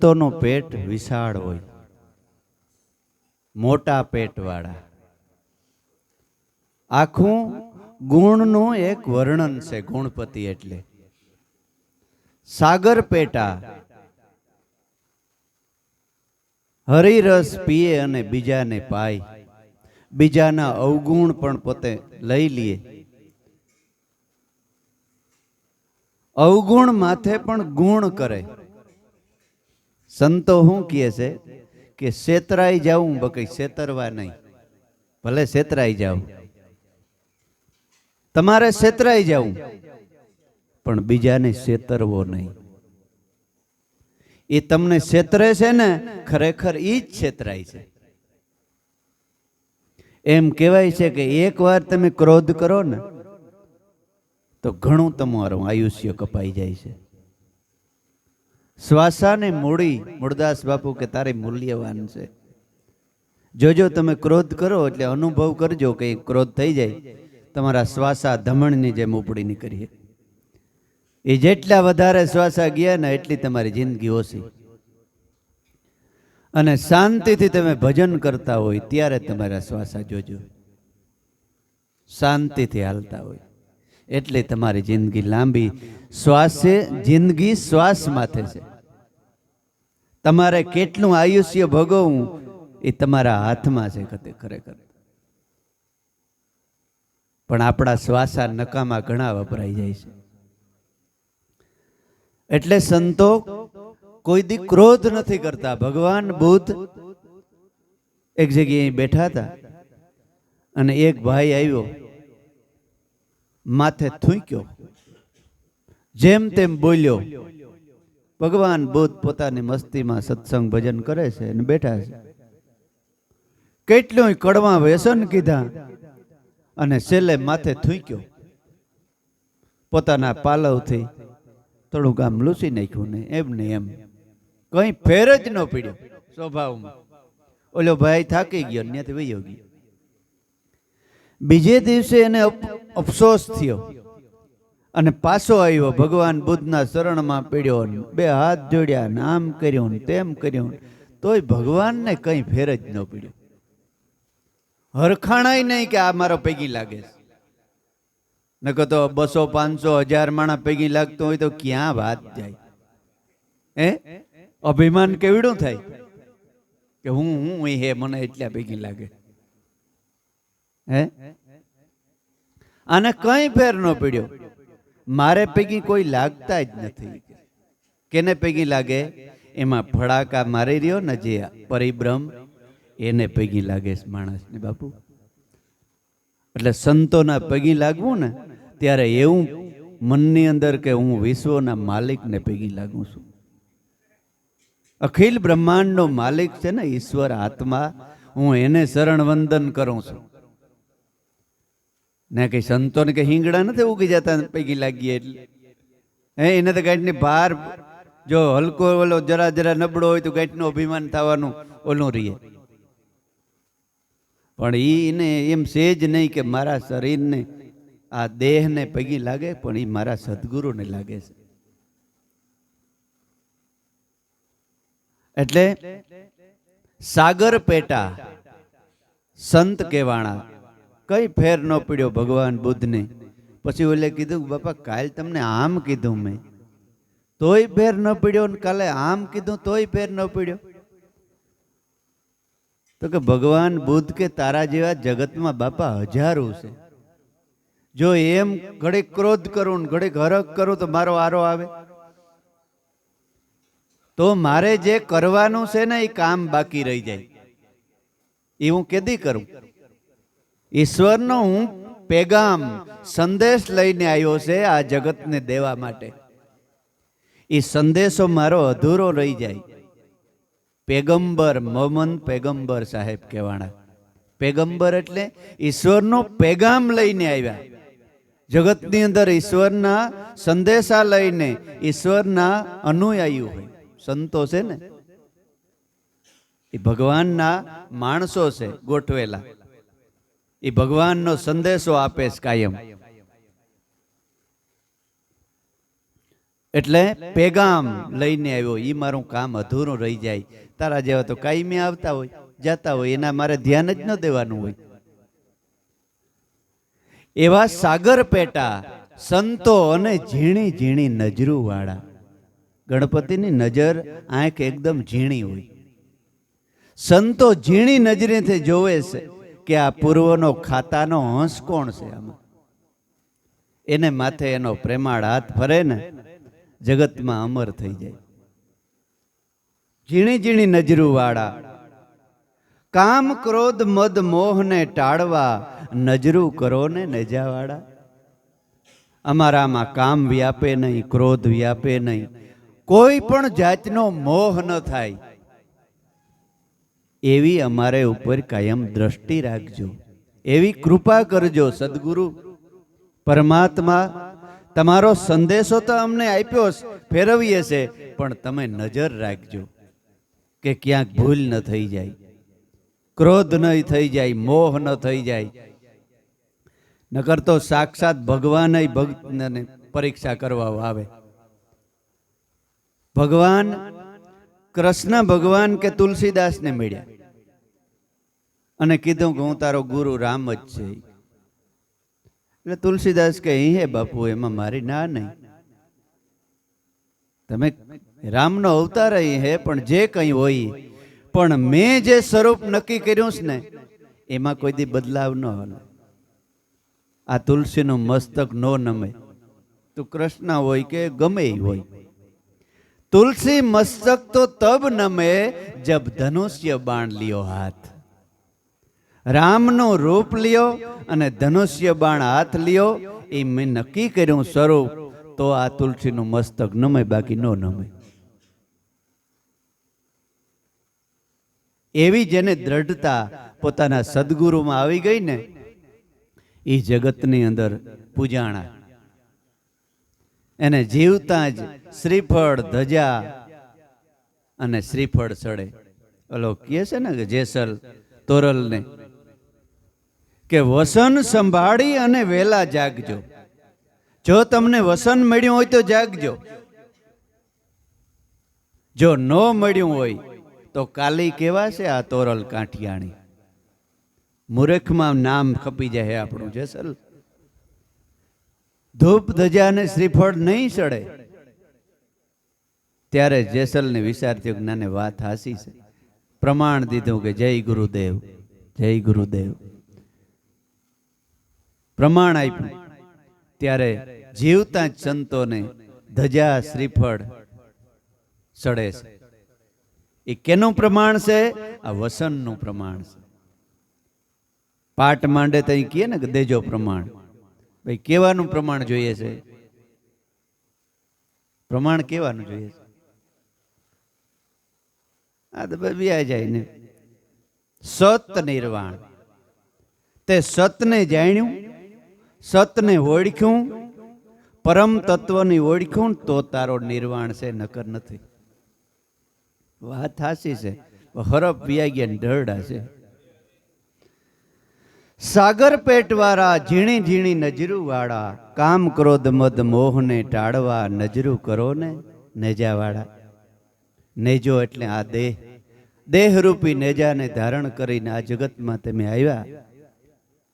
સંતોનો પેટ વિશાળ હોય, મોટા પેટવાળા. આખું ગુણનું એક વર્ણન છે. ગુણપતિ એટલે સાગર પેટા, હરિરસ પીએ અને બીજાને પાય, બીજાના અવગુણ પણ પોતે લઈ લે, અવગુણ માથે પણ ગુણ કરે. સંતો શું કહે છે કે છેતરાઈ જાઉં બકઈ છેતરવા નહીં. ભલે છેતરાઈ જાઉં, તમારે છેતરાઈ જાઉં પણ બીજાને છેતરવો નહીં. એ તમને છેતરે છે ને, ખરેખર ઈ જ છેતરાય છે. એમ કહેવાય છે કે એકવાર તમે ક્રોધ કરો ને તો ઘણું તમારું આયુષ્ય કપાઈ જાય છે. શ્વાસાને મૂડી મૂળદાસ બાપુ કે તારે મૂલ્યવાન છે. જોજો તમે ક્રોધ કરો એટલે અનુભવ કરજો કે ક્રોધ થઈ જાય, તમારા શ્વાસા ધમણની જેમ ઉપડી નીકળીએ. એ જેટલા વધારે શ્વાસા ગયા ને એટલી તમારી જિંદગી ઓછી. અને શાંતિથી તમે ભજન કરતા હોય ત્યારે તમારા શ્વાસા જોજો શાંતિથી હાલતા હોય એટલે તમારી જિંદગી લાંબી. શ્વાસે જિંદગી શ્વાસ માથે છે. તમારે કેટલું આયુષ્ય ભોગવવું એ તમારા હાથમાં છે ખરેખર. પણ આપણા શ્વાસા નકામા ઘણા વપરાઈ જાય છે. એટલે સંતો કોઈ દી ક્રોધ નથી કરતા. ભગવાન બુદ્ધ એક જગ્યાએ બેઠા હતા અને એક ભાઈ આવ્યો, માથે થૂંક્યો, જેમ તેમ બોલ્યો. ભગવાન બુદ્ધ પોતાની મસ્તીમાં સત્સંગ ભજન કરે છે અને બેઠા છે. કેટલું કડવા વ્યસન કીધા અને છેલ્લે માથે થૂંક્યો. પોતાના પાલવથી થોડુંક આમ લૂસી નાખ્યું ને એમ ને એમ, કઈ ફેર જ ન પડ્યો સ્વભાવમાં. ઓલો ભાઈ થાકી ગયો, ત્યાંથી વયો ગયો. બીજે દિવસે એને અફસોસ થયો અને પાછો આવ્યો. ભગવાન બુદ્ધના શરણમાં પડ્યો, બે હાથ જોડ્યા, આમ કર્યું ને તેમ કર્યું, તોય ભગવાનને કઈ ફેર જ ન પડ્યો. હરખાણાય નહીં કે આ મારો પૈકી લાગે છે. નકર તો 200, 500, 1000 માણા પૈકી લાગતો હોય તો ક્યાં વાત જાય? અભિમાન કેવડું થાય કે હું હે મને એટલા પૈકી લાગે. આને કઈ ફેર ન પડ્યો. મારે પૈકી કોઈ લાગતા જ નથી. કેને પૈકી લાગે? એમાં ફડાકા મારી રહ્યો ને જે પરિભ્રમ, એને પૈકી લાગે છે માણસને બાપુ. એટલે સંતોના પૈકી લાગવું ને ત્યારે એવું મનની અંદર કે હું વિશ્વના માલિકને પૈકી લાગું છું. અખિલ બ્રહ્માંડનો માલિક છે ને ઈશ્વર આત્મા, હું એને શરણ વંદન કરું છું. ને કઈ સંતોને કે હિંગડા નથી ઉગી જતા પૈકી લાગીએ એટલે. એને તો ગાંઠની બહાર જો હલકો ઓલો જરા જરા નબળો હોય તો ગાંઠનું અભિમાન થવાનું ઓલું રહીએ. પણ એને એમ સેજ નહીં કે મારા શરીરને, આ દેહને પૈકી લાગે, પણ એ મારા સદગુરુને લાગે છે. એટલે સાગર પેટા સંત કહેવાણા, કઈ ફેર ન પડ્યો ભગવાન બુદ્ધને. પછી ઓલે કીધું બાપા કાલ તમને આમ કીધું મેં તોય ફેર ન પડ્યો, ને કાલે આમ કીધું તોય ફેર ન પડ્યો. તો કે ભગવાન બુદ્ધ કે તારા જેવા જગતમાં બાપા હજારો છે. જો એમ ઘડીક ક્રોધ કરું ને ઘડીક હરખ કરું તો મારો આરો આવે. તો મારે જે કરવાનું છે ને એ કામ બાકી રહી જાય. એ હું કેદી કરું? ઈશ્વરનો હું પેગામ સંદેશ લઈને આવ્યો છે આ જગતને દેવા માટે. એ સંદેશો મારો અધૂરો રહી જાય. પેગંબર મોહમ્મદ પેગંબર સાહેબ કહેવાના. પેગંબર એટલે ઈશ્વરનો પેગામ લઈને આવ્યા. જગતની અંદર ઈશ્વરના સંદેશા લઈને ઈશ્વરના અનુયાયી હોય સંતો છે ને, એ ભગવાનના માણસો છે ગોઠવેલા. એ ભગવાનનો સંદેશો આપે છે કાયમ. એટલે પેગામ લઈને આવ્યો, એ મારું કામ અધૂરું રહી જાય. તારા જેવા તો કાયમી આવતા હોય જતા હોય, એના મારે ધ્યાન જ ન દેવાનું હોય. એવા સાગર પેટા સંતો અને ઝીણી ઝીણી નજરું વાળા. ગણપતિની નજર આંખ એકદમ ઝીણી હોય. સંતો ઝીણી નજરેથી જોવે છે કે આ પૂર્વનો ખાતાનો હંસ કોણ છે. આમાં એને માથે એનો પ્રેમાળ હાથ ફરે ને જગતમાં અમર થઈ જાય. ઝીણી ઝીણી નજરું વાળા, કામ ક્રોધ મદ મોહને ટાળવા નજરું કરો ને નેજાવાળા. અમારામાં કામ વ્યાપે નહીં, ક્રોધ વ્યાપે નહીં, કોઈ પણ જાતનો મોહ ન થાય, એવી અમારે ઉપર કાયમ દ્રષ્ટિ રાખજો, એવી કૃપા કરજો. સદગુરુ પરમાત્મા તમારો સંદેશો તો અમને આપ્યો, ફેરવીએ છે, પણ તમે નજર રાખજો કે ક્યાંક ભૂલ ન થઈ જાય, ક્રોધ ન થઈ જાય, મોહ ન થઈ જાય. નકર તો સાક્ષાત ભગવાન ભક્તને પરીક્ષા કરવા આવે. ભગવાન કૃષ્ણ ભગવાન કે તુલસીદાસને મળ્યા અને કીધું કે હું તારો ગુરુ રામ જ છે. એટલે તુલસીદાસ કહે, હે બાપુ, એમાં મારી ના નહીં. તમે રામનો અવતાર હે, પણ જે કંઈ હોય, પણ મેં જે સ્વરૂપ નક્કી કર્યું છે ને એમાં કોઈ દી બદલાવ ન હાલે. આ તુલસીનું મસ્તક નો નમે, તું કૃષ્ણ હોય કે ગમે હોય. તુલસી મસ્તક તો તબ નમે જબ ધનુષ્ય બાણ લિયો હાથ. રામનું રૂપ લ્યો અને ધનુષ્ય બાણ હાથ લ્યો, એ મેં નક્કી કર્યું સ્વરૂપ, તો આ તુલસીનું મસ્તક નમે, બાકી નો નમે. એવી જેને દ્રઢતા પોતાના સદગુરુમાં આવી ગઈ ને, એ જગતની અંદર પૂજાણા. એને જીવતા જ શ્રીફળ ધજા અને શ્રીફળ ચડે. ઓલો કહે છે ને કે જેસલ તોરલ ને કે વસન સંભાળી અને વેલા જાગજો. જો તમને વસન મળ્યું હોય તો જાગજો, જો ન મળ્યું હોય તો કાલી કેવા છે આ તોરલ કાંઠિયાણી. મૂર્ખમાં નામ ખપી જાય આપણું જેસલ. ધૂપ ધજા ને શ્રીફળ નહીં ચડે ત્યારે જેસલને વિચાર થયો કે નાને વાત હાસી છે. પ્રમાણ દીધું કે જય ગુરુદેવ, જય ગુરુદેવ. પ્રમાણ આપ્યું ત્યારે જીવતા જ સંતોને ધજા શ્રીફળ ચડે છે. એ કેનું પ્રમાણ છે? આ વસનનું પ્રમાણ છે. પાટ માંડે તો અહીં કહે ને કે દેજો પ્રમાણ. ભાઈ કેવાનું પ્રમાણ જોઈએ છે? પ્રમાણ કેવાનું જોઈએ છે? આ તો વ્યાજ જાય ને. સત નિર્વાણ. તે સતને જાણ્યું, સતને ઓળખ્યું, પરમ તત્વની ઓળખ્યું, તો તારો નિર્વાણ છે, નકર નથી. વાત હાસી છે, હરપ વ્યાગ્યા ઢરડા છે. સાગર પેટ વાળા, ઝીણી ઝીણી નજરું વાળા, કામ ક્રોધ મદ મોહને ટાળવા નજરું કરો ને નેજા વાળા. નેજો એટલે આ દેહ, દેહરૂપી નેજાને ધારણ કરીને આ જગતમાં તમે આવ્યા,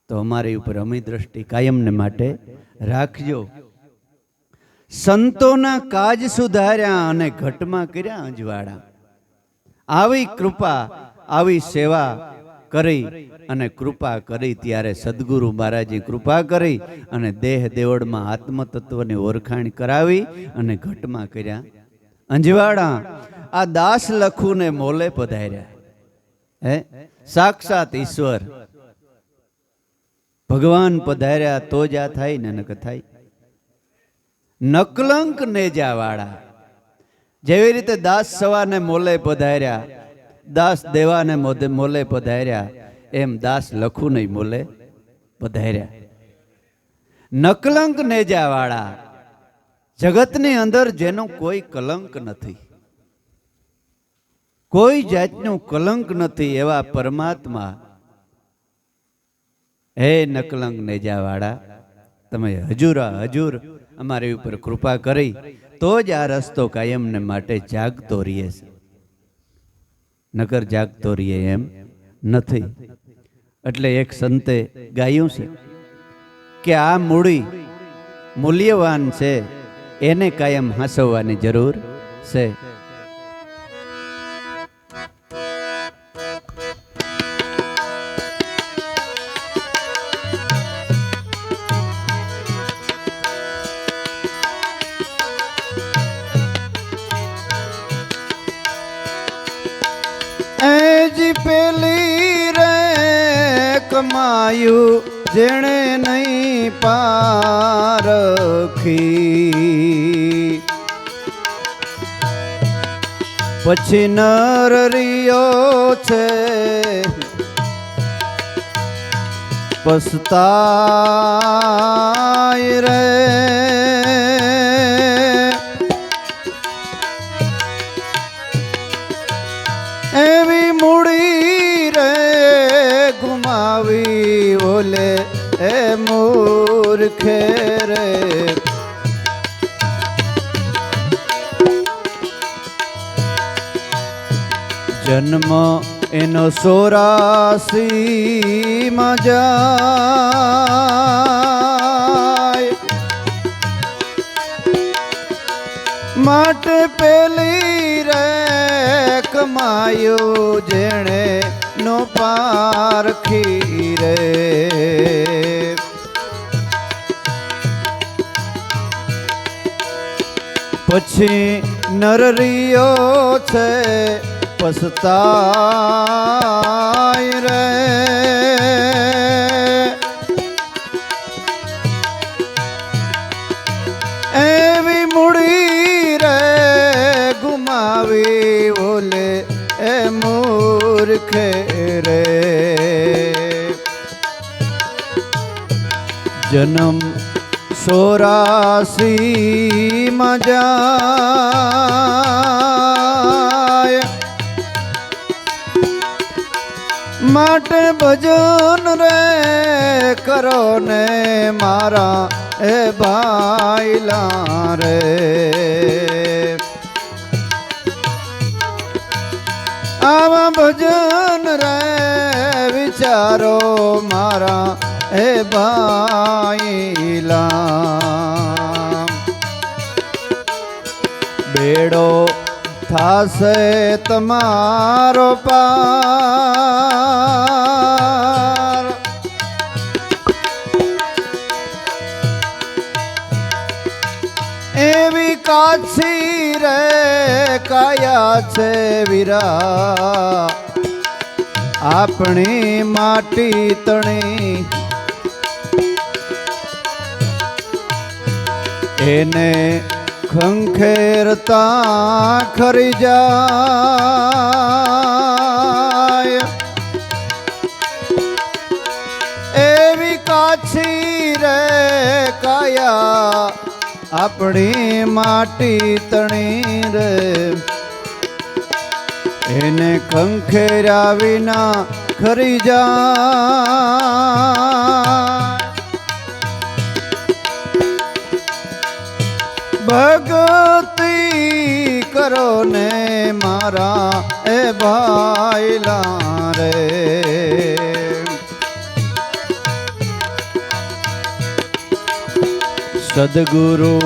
તો અમારી ઉપર અમી દ્રષ્ટિ કાયમને માટે રાખજો. સંતોના કાજ સુધાર્યા અને ઘટમાં કર્યા અંજવાળા. આવી કૃપા, આવી સેવા કરી અને કૃપા કરી ત્યારે સદગુરુ મહારાજે કૃપા કરી અને દેહ દેવળમાં આત્મતત્વની ઓળખાણ કરાવી અને ઘટમાં કર્યા અંજવાળા. આ દાસ લખુને મોલે પધાર્યા. હે, સાક્ષાત ઈશ્વર ભગવાન પધાર્યા તો જ આ થાય ને, નક થાય. નકલંક નેજા વાળા. જેવી રીતે દાસ સવાને મોલે પધાર્યા, દાસ દેવાને મોલે પધાર્યા, એમ દાસ લખુ નહીં મોલે પધાર્યા. નકલંક નેજા વાળા, જગતની અંદર જેનું કોઈ કલંક નથી, કોઈ જાતનું કલંક નથી, એવા પરમાત્મા. હે નકલંક નેજા વાળા, તમે હજુર અમારી ઉપર કૃપા કરી તો જ આ રસ્તો કાયમને માટે જાગતો રહે છે, નકર જાગતો રહે એમ નથી. એટલે એક સંતે ગાયું છે કે આ મૂડી મૂલ્યવાન છે, એને કાયમ હાંસવવાની જરૂર છે. એજી પેલી રે કમાયું જેણે નહીં પારખી, પછી નર રિયો છે પસ્તાય રે. એવી મૂડી રે ગુમાવી ઓલે એ મૂર્ખે રે. જન્મ એનો 84 માં જાય, માટે પેલી રે કમાયું જેણે નો પારખી રે. પછી નરરિયો છે પસ્તાય રે. એવી મૂડી રે ગુમાવી ઓલે એ મૂર્ખે રે. જન્મ 84 માં જાય, માટે ભજન રે કરો ને મારા એ ભાઈલા રે. આવા ભજન રે વિચારો મારા એ ભાઈલા. બેડો થાશે તમારો પાર, એવી કાછી રે કાયા છે વીરા આપણી માટી તણી. એને ખંખેરતા ખરી જાય, એવી કાછી રે કાયા આપણી માટી તણી રે. એને ખંખેર્યા વિના ખરી જાય. ભક્તિ કરો ને મારા એ ભાઈલા રે. સદગુરુ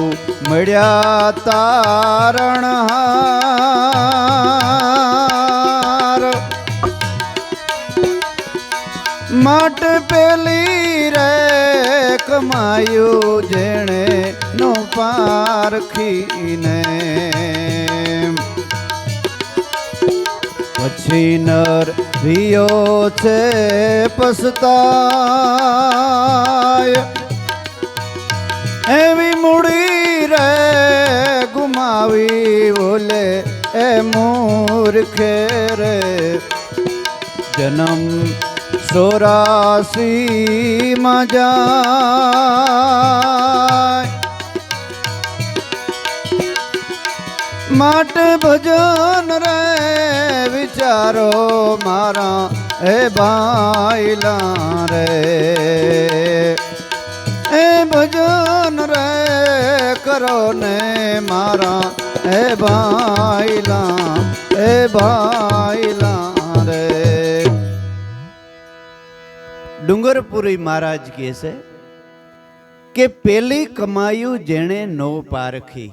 મળ્યા તારણહાર, માટે પેલી રે કમાયું જેણે નો પારખીને. પછી નર રિયો છે પસ્તાય, એવી મૂડી રે ગુમાવી ઓલે એ મૂર્ખે રે. જન્મ 84 માં જાય, માટે ભજન રે વિચારો મારા એ ભાઈલા રે. એ ભજન રે કરો ને મારા હે ભાઈલા રે. ડુંગરપુરી મહારાજ કહે છે કે પેલી કમાયું જેણે નો પારખી.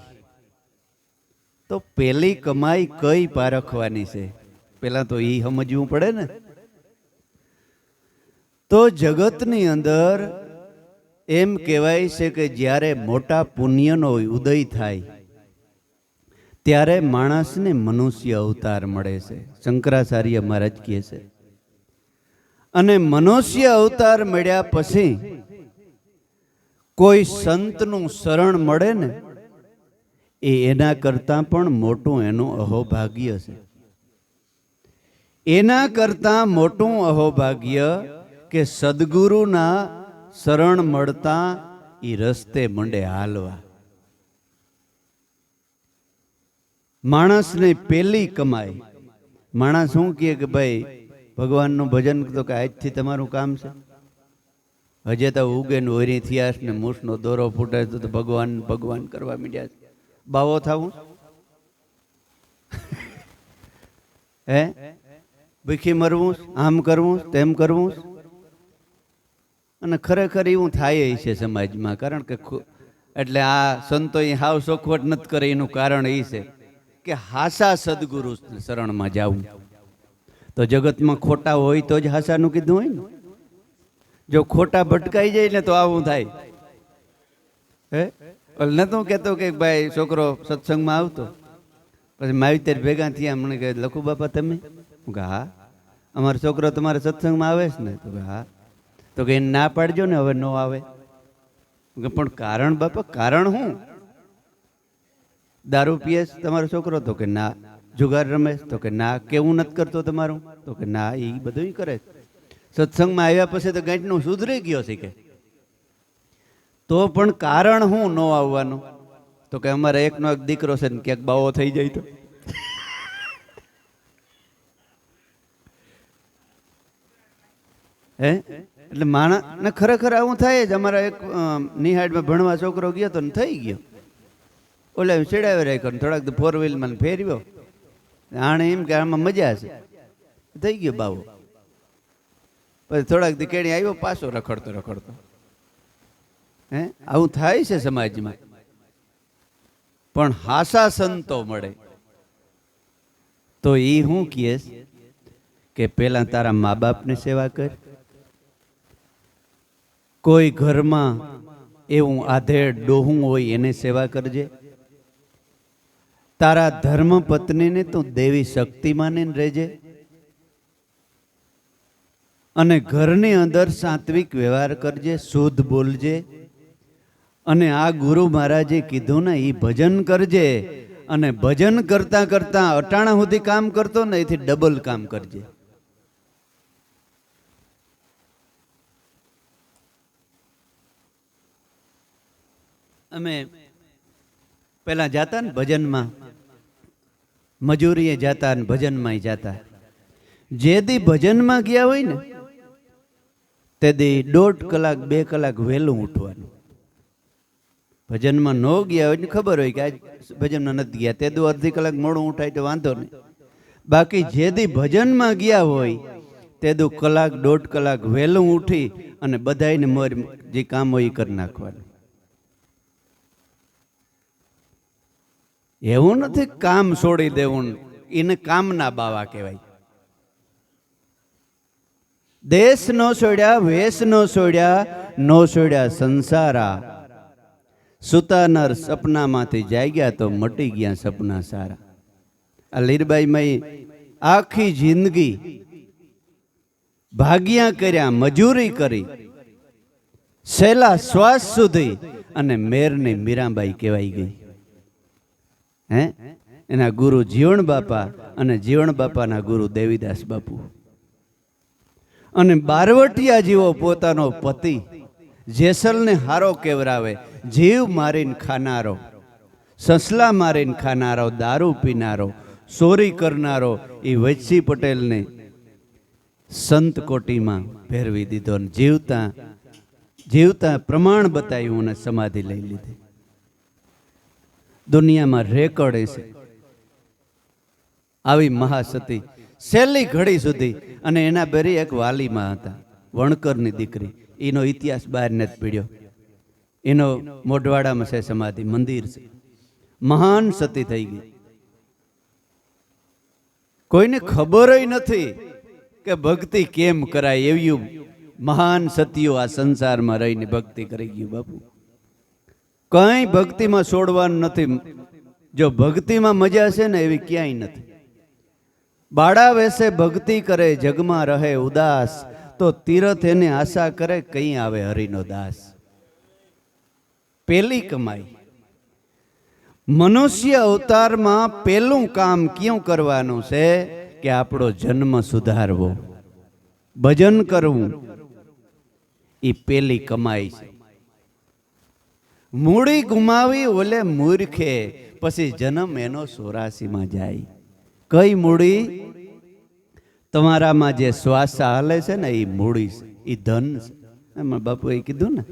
તો પેલી કમાઈ કઈ પારખવાની છે? પેલા તો એ સમજવું પડે ને. તો જગતની અંદર એમ કહેવાય છે કે જ્યારે મોટા પુણ્યનો ઉદય થાય ત્યારે માણસને મનુષ્ય અવતાર મળે છે. શંકરાચાર્ય મહારાજ કહે છે. અને મનુષ્ય અવતાર મળ્યા પછી કોઈ સંતનું શરણ મળે ને એ એના કરતાં પણ મોટું એનું અહોભાગ્ય છે. એના કરતાં મોટું અહોભાગ્ય કે સદગુરુના શરણ મળતા એ રસ્તે મંડે હાલવા. માણસને પેલી કમાય. માણસ શું કહે કે ભાઈ ભગવાનનું ભજન તો કે આજથી તમારું કામ છે. હજે તો ઉગે ને ઓરી થયા ને મૂસનો દોરો ફૂટે તો ભગવાન ભગવાન કરવા માંડ્યા છે. બાવો થવું હે ભીખી મરવું, આમ કરવું, તેમ કરવું. અને ખરેખર એવું થાય છે સમાજમાં. કારણ કે એટલે આ સંતો હાવ સોખવટ નથી કરે એનું કારણ એ છે કે હાસા સદગુરુ શરણમાં જાવું. તો જગતમાં ખોટા હોય તો જ હાસાનું કીધું હોય ને. જો ખોટા ભટકાઈ જાય ને તો આવું થાય. હે નતું કહેતો કે ભાઈ છોકરો સત્સંગમાં આવતો પછી માવિતર ભેગા થયા. મને કહે લખુ બાપા તમે? હું કે હા. અમારો છોકરો તમારે સત્સંગમાં આવે છે ને? તો કે હા. તો કે એને ના પાડજો ને હવે ન આવે. પણ કારણ બાપા કારણ શું? દારૂ પીએ તમારો છોકરો? તો કે ના. જુગાર રમે? તો કે ના. કેવું નથી કરતો તમારું? તો કે ના. એ બધું કરે. સત્સંગમાં આવ્યા પછી તો ગાંઠનું સુધરી ગયો છે કે. તો પણ કારણ શું ન આવવાનું? તો કે અમારે એકનો એક દીકરો છે ને ક્યાંક બાવો થઈ જાય તો. હે એટલે માણસને ખરેખર આવું થાય જ. અમારા એક નિહાળમાં ભણવા છોકરો ગયો તો ને થઈ ગયો. ઓલા ચડાવી રાખ્યો થોડાક ફોર વ્હીલમાં ફેરવ્યો. આણે એમ કે આમાં મજા છે, થઈ ગયો બાવો. પછી થોડાક દી કેણી આવ્યો પાછો રખડતો રખડતો. હે આવું થાય છે સમાજમાં. પણ હાસા સંતો મળે તો એ હું કહે કે પેલા તારા મા બાપની સેવા કર. કોઈ ઘરમાં એવું આધેડ ડોહું હોય એને સેવા કરજે. તારા ધર્મ પત્નીને તું દેવી શક્તિ માનીને રહેજે. અને ઘરની અંદર સાત્વિક વ્યવહાર કરજે, શુદ્ધ બોલજે. અને આ ગુરુ મહારાજે કીધું ને એ ભજન કરજે. અને ભજન કરતા કરતા અટાણા સુધી કામ કરતો ને એથી ડબલ કામ કરજે. અમે પેલા જાતા ને ભજનમાં, મજૂરીએ જાતા ને ભજનમાં જાતા. જે દી ભજનમાં ગયા હોય ને તે દી 1.5 કલાક 2 કલાક વહેલું ઉઠવાનું. ભજનમાં ન ગયા હોય ને ખબર હોય કે આજ ભજનમાં નથી ગયા, તે દુ અડધી કલાક મોડું ઉઠાય તો વાંધો નહીં. બાકી જે દી ભજનમાં ગયા હોય તે દુ કલાક 1.5 કલાક વહેલું ઉઠી અને બધાને જે કામ હોય એ કરી નાખવાનું. એવું નથી કામ છોડી દેવું, એને કામના બાવા કહેવાય. દેશ નો છોડ્યા, વેશ નો છોડ્યા, નો છોડ્યા સંસારા. સુતા નર સપનામાંથી જાગ્યા તો મટી ગયા સપના સારા. આ લીરબાઈમાં આખી જિંદગી ભાગ્યા કર્યા, મજૂરી કરી, છેલ્લા શ્વાસ સુધી અને મેરની મીરાબાઈ કહેવાઈ ગઈ. હે એના ગુરુ જીવણ બાપા અને જીવણ બાપાના ગુરુ દેવીદાસ બાપુ. અને બારવટિયા જેવો પોતાનો પતિ જેસલને હારો કેવરાવે, જીવ મારીને ખાનારો, સસલા મારીને ખાનારો, દારૂ પીનારો, ચોરી કરનારો એ વૈશી પટેલને સંત કોટીમાં ફેરવી દીધો. જીવતા જીવતા પ્રમાણ બતાવ્યું અને સમાધિ લઈ લીધી. દુનિયામાં રેકોર્ડ છે. આવી મહાસતી છેલ્લી ઘડી સુધી. અને એના બેરી એક વાલીમાં હતા, વણકરની દીકરી. એનો ઇતિહાસ બહાર નથી પીડ્યો. એનો મોઢવાડામાં છે સમાધિ, મંદિર છે. મહાન સતી થઈ ગઈ. કોઈને ખબર નથી કે ભક્તિ કેમ કરાય. એવી મહાન સતીઓ આ સંસારમાં રહીને ભક્તિ કરી ગયું. બાપુ કઈ ભક્તિમાં છોડવાનું નથી. જો ભક્તિમાં મજા છે ને એવી ક્યાંય નથી. બાળા વેસે ભક્તિ કરે જગમાં રહે ઉદાસ, તો તીરથ એને આશા કરે કઈ આવે હરિનો દાસ. પેલી કમાઈ મનુષ્ય અવતારમાં પેલું કામ ક્યું કરવાનું છે કે આપણો જન્મ સુધારવો, ભજન કરવું. એ પેલી કમાઈ છે. મૂડી ગુમાવી ઓલે મૂર્ખે, પછી જન્મ એનો 84માં જાય. કઈ મૂડી? તમારામાં જે શ્વાસ હાલે છે ને એ મૂડી છે, એ ધન છે. એમાં બાપુએ કીધું ને,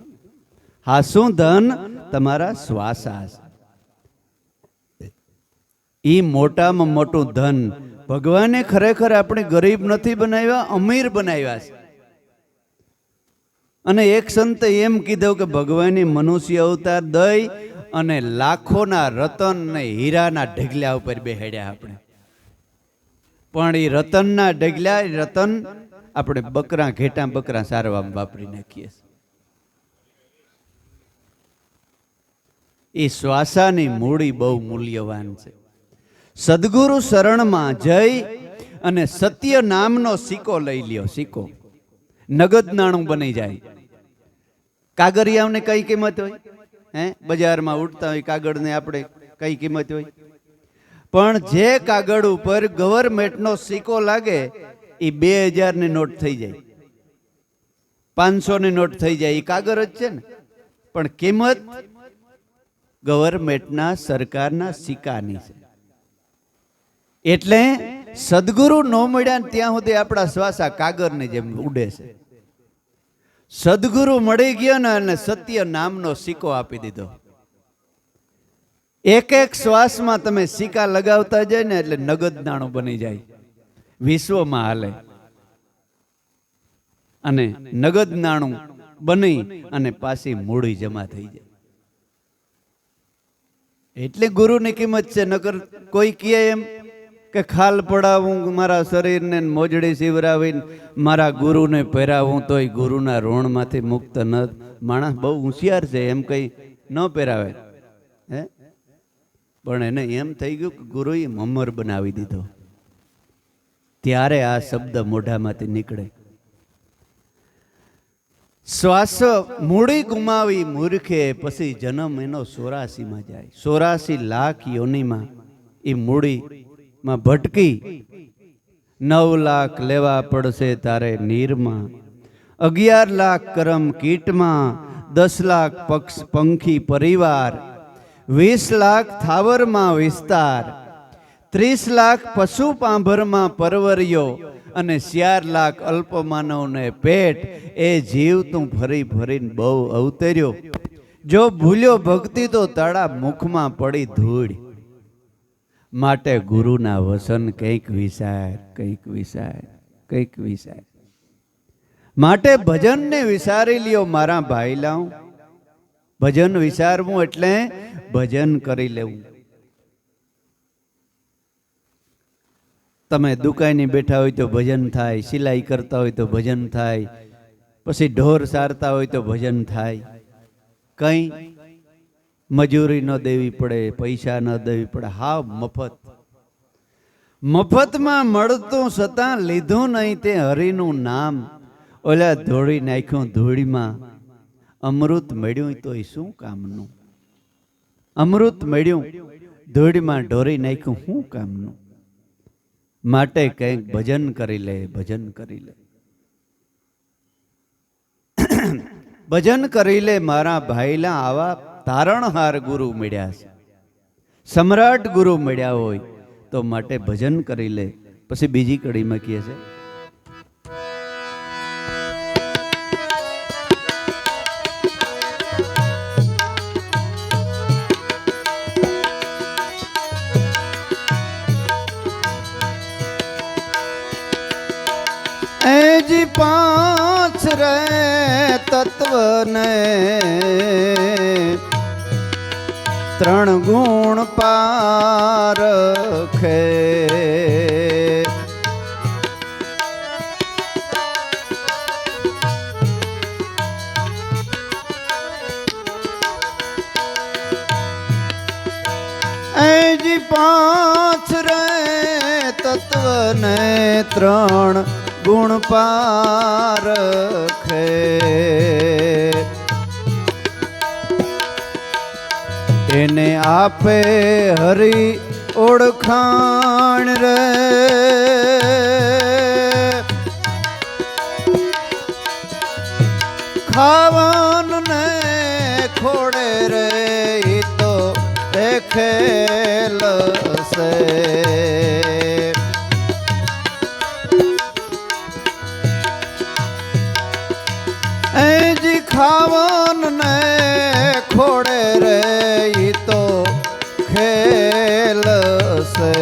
હા શું ધન? તમારા શ્વાસ છે. એ મોટામાં મોટું ધન. ભગવાને ખરેખર આપણે ગરીબ નથી બનાવ્યા, અમીર બનાવ્યા છે. અને એક સંતે એમ કીધું કે ભગવાને મનુષ્ય અવતાર દઈ અને લાખોના રતન ને હીરાના ઢગલા ઉપર બેહાડ્યા આપણે. પણ એ રતનના ઢગલા, રતન આપણે બકરા ઘેટા બકરા સારવામાં વાપરી નાખીએ. એ શ્વાસાની મૂડી બહુ મૂલ્યવાન છે. સદગુરુ શરણમાં જઈ અને સત્ય નામનો સિક્કો લઈ લ્યો. સિક્કો નગદ નાણું બની જાય. કાગરિયાઓને કઈ કિંમત હોય? બજારમાં ઉઠતા હોય કાગળને આપણે કઈ કિંમત હોય? પણ જે કાગળ ઉપર ગવર્મેન્ટનો સિક્કો લાગે એ 2000 ની નોટ થઈ જાય, 500 ની નોટ થઈ જાય. એ કાગળ જ છે ને, પણ કિંમત ગવર્મેન્ટના સરકારના સિક્કાની છે. એટલે સદગુરુ ન મળ્યા ત્યાં સુધી આપણા શ્વાસ આ કાગળની જેમ ઉડે છે. સદગુરુ મળી ગયા ને અને સત્ય નામનો સિક્કો આપી દીધો. એક એક શ્વાસમાં તમે સિક્કા લગાવતા જાય ને એટલે નગદ નાણું બની જાય, વિશ્વમાં હાલે. અને નગદ નાણું બની અને પાછી મૂડી જમા થઈ જાય. એટલે ગુરુની કિંમત છે. નકર કોઈ કહે એમ કે ખાલ પડાવું, મારા શરીરને મોજડી સીવરાવીને મારા ગુરુને પહેરાવું તોય ગુરુના ઋણમાંથી મુક્ત ન. માણસ બહુ હોશિયાર છે, એમ કઈ ન પહેરાવે. પણ એને એમ થઈ ગયું કે ગુરુએ મમર બનાવી દીધો. ત્યારે આ શબ્દ મોઢામાંથી નીકળે. શ્વાસ મૂડી ગુમાવી મૂર્ખે, પછી જન્મ એનો 84માં જાય. 84 લાખ યોનિમાં એ મૂડી માં ભટકી 9 લાખ લેવા પડશે તારે નીરમાં, 11 લાખ કરમ કીટમાં, 10 લાખ પંખી પરિવાર, 20 લાખ થાવરમાં વિસ્તાર, 30 લાખ પશુ પાંભરમાં પરવર્યો, અને 4 લાખ અલ્પમાનવને પેટ. એ જીવ તું ફરી ફરીને બહુ અવતર્યો. જો ભૂલ્યો ભક્તિ તો તારા મુખમાં પડી ધૂળ. માટે ગુરુના વસન કંઈક વિસાર, કંઈક વિસાર, કંઈક વિસાર. માટે ભજનને વિસારી લ્યો મારા ભાઈ લાઉ. ભજન વિસારવું એટલે ભજન કરી લેવું. તમે દુકાને બેઠા હોય તો ભજન થાય, સિલાઈ કરતા હોય તો ભજન થાય, પછી ઢોર સારતા હોય તો ભજન થાય. કઈ મજૂરી ન દેવી પડે, પૈસા ન દેવી પડે, હાવ મફત. મફતમાં મળતું છતાં લીધું નહીં તે હરિનું નામ. ઓલા ધોળી નાખ્યું ધૂળીમાં, અમૃત મળ્યું તો એ શું કામનું? અમૃત મળ્યું ધૂળીમાં ઢોરી નાખ્યું શું કામનું? માટે કંઈક ભજન કરી લે, ભજન કરી લે, ભજન કરી લે મારા ભાઈલા. આવા તારણહાર ગુરુ મળ્યા છે, સમ્રાટ ગુરુ મળ્યા હોય તો માટે ભજન કરી લે. પછી બીજી કડીમાં કહે છે, એજી પાંચ રે તત્વ ને ત્રણ ગુણ પારખે. એજી પાંચ રે તત્વ ને ત્રણ ગુણ પારખે. એને આપે હરી ઓળખાણ રે. ખાવન ને ખોડે રે ઈ તો ખેલ સે. એજી ખાવન ને ખોડે રે ઈ તો ખેલ સે.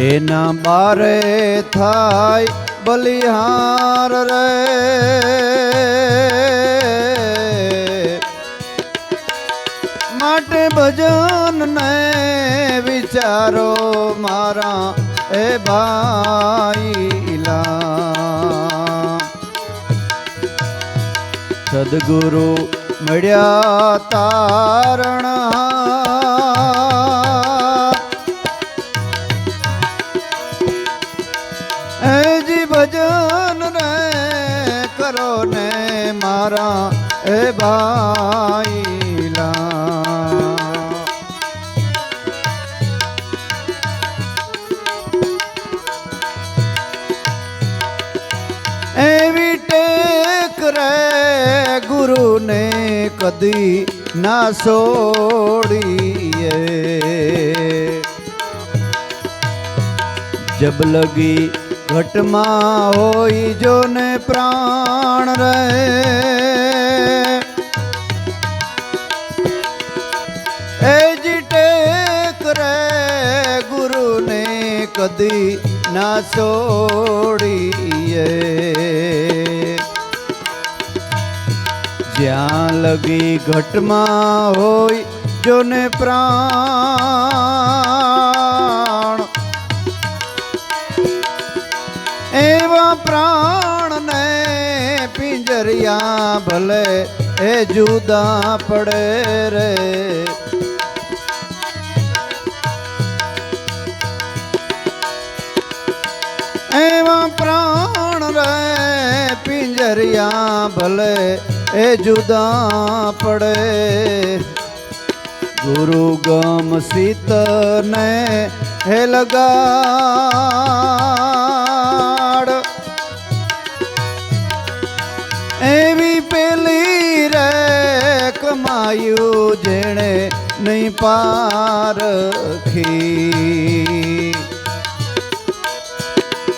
એના બારે થાય બલિહાર રે. માટે ભજન ને વિચારો મારા એ ભાઈલા. સદગુરુ મળ્યા તારણા. એજી ભજન રે કરો ને મારા એ ભાઈલા. એવી ટેક રે ગુરુ ને કદી ના છોડીએ. જબ લગી ઘટમાં હોય જો ને પ્રાણ રે. એજી ટેક રે ગુરુ ને કદી ના છોડીએ. જ્યાં લગી ઘટમાં હોય જો ને પ્રાણ. એવા પ્રાણ ને પિંજરિયા ભલે એ જુદા પડે રે. એવા પ્રાણ રે પિંજરિયા ભલે એ જુદા પડે. ગુરુ ગમ સીત ને હે લગાડ. એવી પેલી રે કમાયું જેણે નહીં પારખી.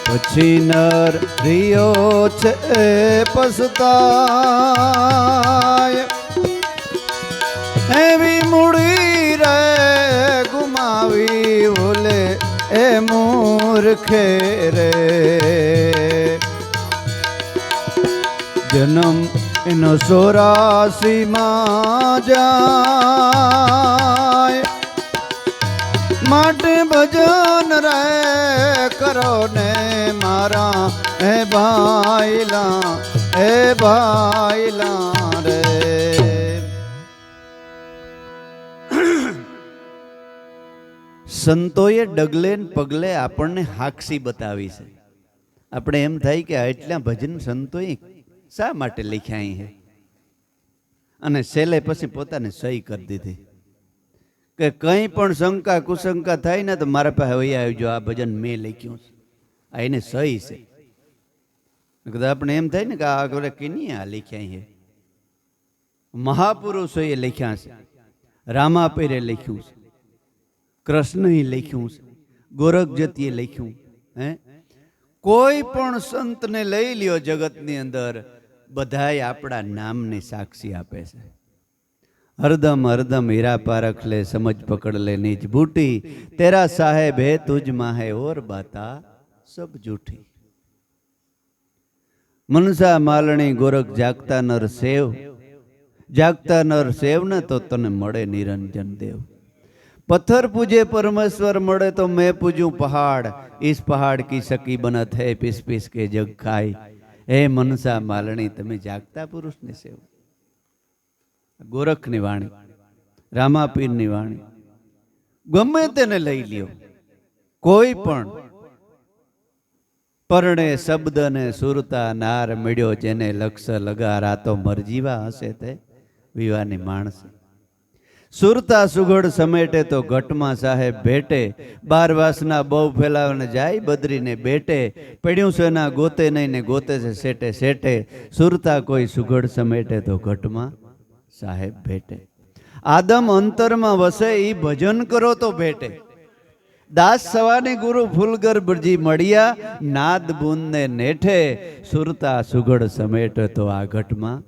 પછી નર રિયો છે પસતાય. એવી મૂડી રે ગુમાવી ઓલે એ મૂર્ખે રે. જન્મ એનો 84 માં જાય. માટે ભજન રે કરો ને મારા હે ભાઈલા રે. સંતોએ ડગલે ને પગલે આપણને હાક્ષી બતાવી છે. આપણે એમ થાય કે આટલા ભજન સંતોએ શા માટે લખ્યા છે, અને છેલ્લે પછી પોતાને સહી કરી દીધી કે કંઈ પણ શંકા કુશંકા થાય ને તો મારા પાસે વહી આવજો, આ ભજન મેં લખ્યું છે, આ એને સહી છે. આપણે એમ થાય ને કે આ કેની આ લખ્યા છે, મહાપુરુષોએ લખ્યા છે, રામાપીરે લખ્યું છે, કૃષ્ણએ લખ્યું છે, ગોરખજતીએ લખ્યું. કોઈ પણ સંતને લઈ લ્યો જગતની અંદર, બધાય આપણા નામને સાક્ષી આપે છે. हरदम हरदम हीरा पारख ले समझ पकड़ ले निज बूटी तेरा साहेब है तुझ माहे और बाता सब जूठी। मनसा मालणी गोरख जागता नर सेव जागता नर सेव न तो तने मड़े निरंजन देव। पत्थर पूजे परमेश्वर मड़े तो मैं पूजूं पहाड़ इस पहाड़ की सकी बनत है पिस पिस के जग खाई। हे मनसा मालणी तमे जागता पुरुष ने सेव। गोरख ની વાણી રામાપીર ની વાણી ગમે તેને લઈ લ્યો કોઈ પણ પરણે શબ્દ ને સુરતા નાર મળ્યો જેને લક્ષ લગાર આ તો મરજીવા હશે તે વિવાની માણસ। સુરતા સુગડ સમેટે તો ઘટમાં સાહેબ ભેટે બાર વાસના બહુ ફેલાવને જાય બદરીને બેટે પડ્યું છે ના ગોતે નહીં ને ગોતે છે સેટે સેટે સુરતા કોઈ સુગડ સમેટે તો ઘટમાં સાહેબ ભેટે। આદમ અંતરમાં વસે ઈ ભજન કરો તો ભેટે। દાસ સવાને ગુરુ ફૂલગર બ્રજી મળ્યા નાદ બુંદ ને નેઠે સુરતા સુગડ સમેટે તો આ ઘટમાં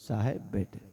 સાહેબ ભેટે।